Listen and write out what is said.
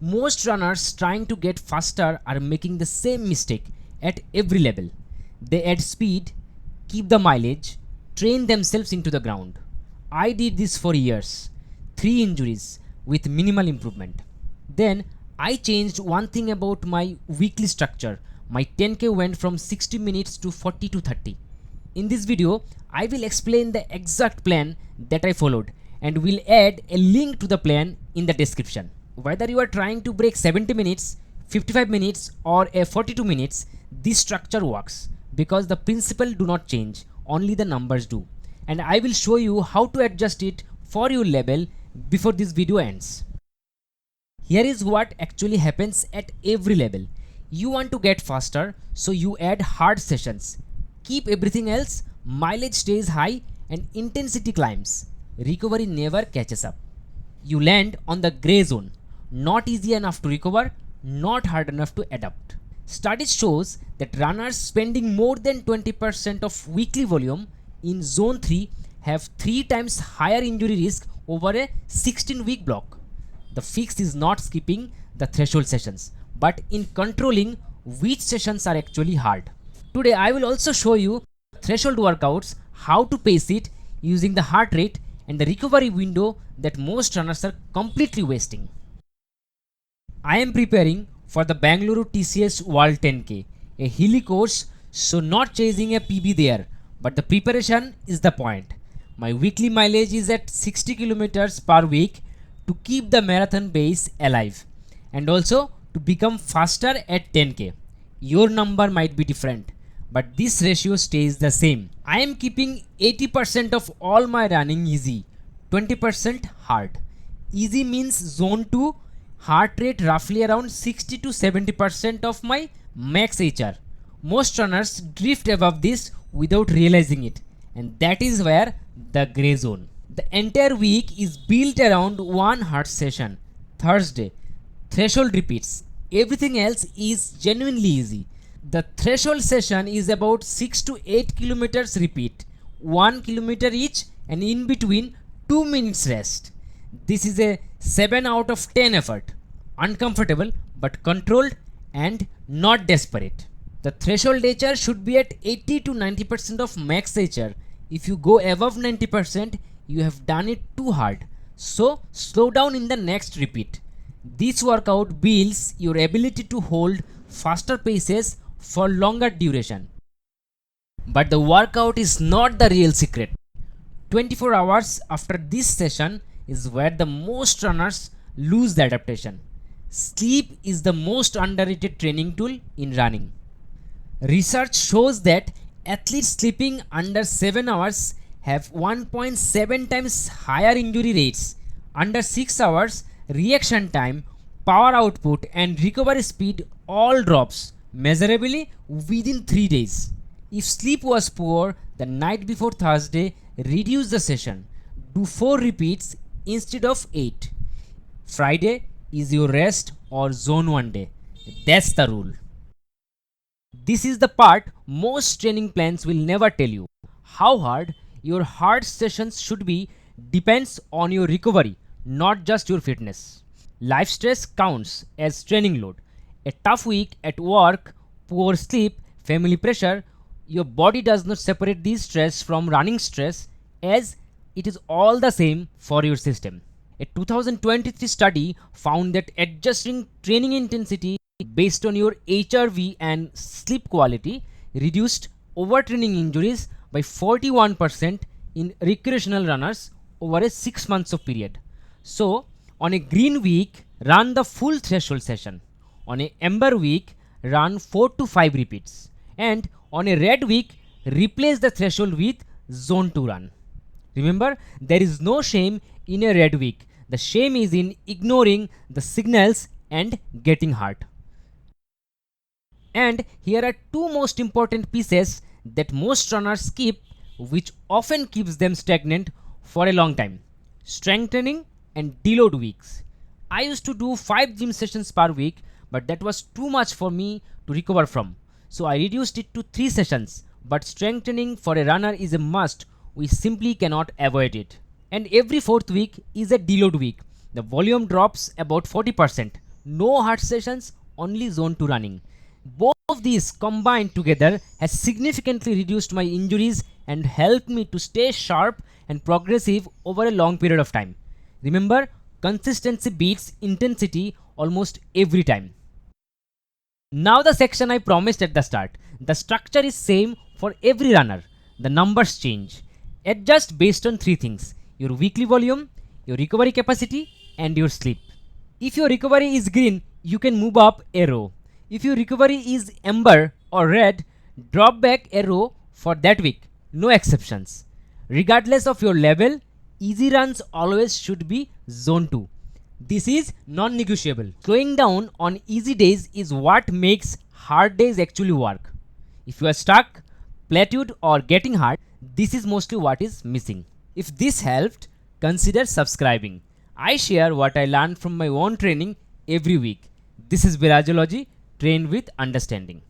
Most runners trying to get faster are making the same mistake at every level. They add speed, keep the mileage, train themselves into the ground. I did this for years. 3 injuries with minimal improvement. Then I changed one thing about my weekly structure. My 10k went from 60 minutes to 40 to 30. In this video, I will explain the exact plan that I followed and will add a link to the plan in the description. Whether you are trying to break 70 minutes, 55 minutes or a 42 minutes, this structure works because the principle do not change, only the numbers do. And I will show you how to adjust it for your level before this video ends. Here is what actually happens at every level. You want to get faster, so you add hard sessions. Keep everything else, mileage stays high and intensity climbs. Recovery never catches up. You land on the gray zone. Not easy enough to recover, not hard enough to adapt. Studies shows that runners spending more than 20% of weekly volume in zone 3 have 3 times higher injury risk over a 16-week block. The fix is not skipping the threshold sessions, but in controlling which sessions are actually hard. Today I will also show you threshold workouts, how to pace it using the heart rate and the recovery window that most runners are completely wasting. I am preparing for the Bangalore TCS World 10K, a hilly course, so not chasing a PB there, but the preparation is the point. My weekly mileage is at 60 kilometers per week to keep the marathon pace alive and also to become faster at 10k. Your number might be different, but this ratio stays the same. I am keeping 80% of all my running easy, 20% hard. Easy means zone 2, heart rate roughly around 60 to 70% of my max HR. Most runners drift above this without realizing it, and that is where the gray zone. The entire week is built around one hard session, Thursday. Threshold repeats. Everything else is genuinely easy. The threshold session is about 6 to 8 kilometers repeat, 1 kilometer each, and in between 2 minutes rest. This is a 7 out of 10 effort. Uncomfortable but controlled and not desperate. The threshold HR should be at 80 to 90% of max HR. If you go above 90%, you have done it too hard. So slow down in the next repeat. This workout builds your ability to hold faster paces for longer duration. But the workout is not the real secret. 24 hours after this session is where the most runners lose the adaptation. Sleep is the most underrated training tool in running. Research shows that athletes sleeping under 7 hours have 1.7 times higher injury rates. Under 6 hours, reaction time, power output and recovery speed all drops measurably within 3 days. If sleep was poor the night before Thursday, reduce the session. Do 4 repeats instead of 8. Friday is your rest or zone 1 day. That's the rule. This is the part most training plans will never tell you. How hard your hard sessions should be depends on your recovery, not just your fitness. Life stress counts as training load. A tough week at work, poor sleep, family pressure, your body does not separate these stress from running stress, as it is all the same for your system. A 2023 study found that adjusting training intensity based on your HRV and sleep quality reduced overtraining injuries by 41% in recreational runners over a 6 months of period. So on a green week, run the full threshold session. On a amber week, run 4 to 5 repeats. And on a red week, replace the threshold with zone 2 run. Remember, there is no shame in a red week. The shame is in ignoring the signals and getting hurt. And here are 2 most important pieces that most runners skip, which often keeps them stagnant for a long time. Strength training and deload weeks. I used to do 5 gym sessions per week, but that was too much for me to recover from. So I reduced it to 3 sessions. But strength training for a runner is a must. We simply cannot avoid it. And every 4th week is a deload week. The volume drops about 40%, No hard sessions, only zone 2 running. Both of these combined together has significantly reduced my injuries and helped me to stay sharp and progressive over a long period of time. Remember, consistency beats intensity almost every time. Now the section I promised at the start. The structure is same for every runner. The numbers change. Adjust based on three things: your weekly volume, your recovery capacity, and your sleep. If your recovery is green, you can move up a row. If your recovery is amber or red, drop back a row for that week. No exceptions. Regardless of your level, easy runs always should be zone 2. This is non-negotiable. Slowing down on easy days is what makes hard days actually work. If you are stuck, plateaued or getting hard, this is mostly what is missing. If this helped, consider subscribing. I share what I learned from my own training every week. This is Virajology, trained with understanding.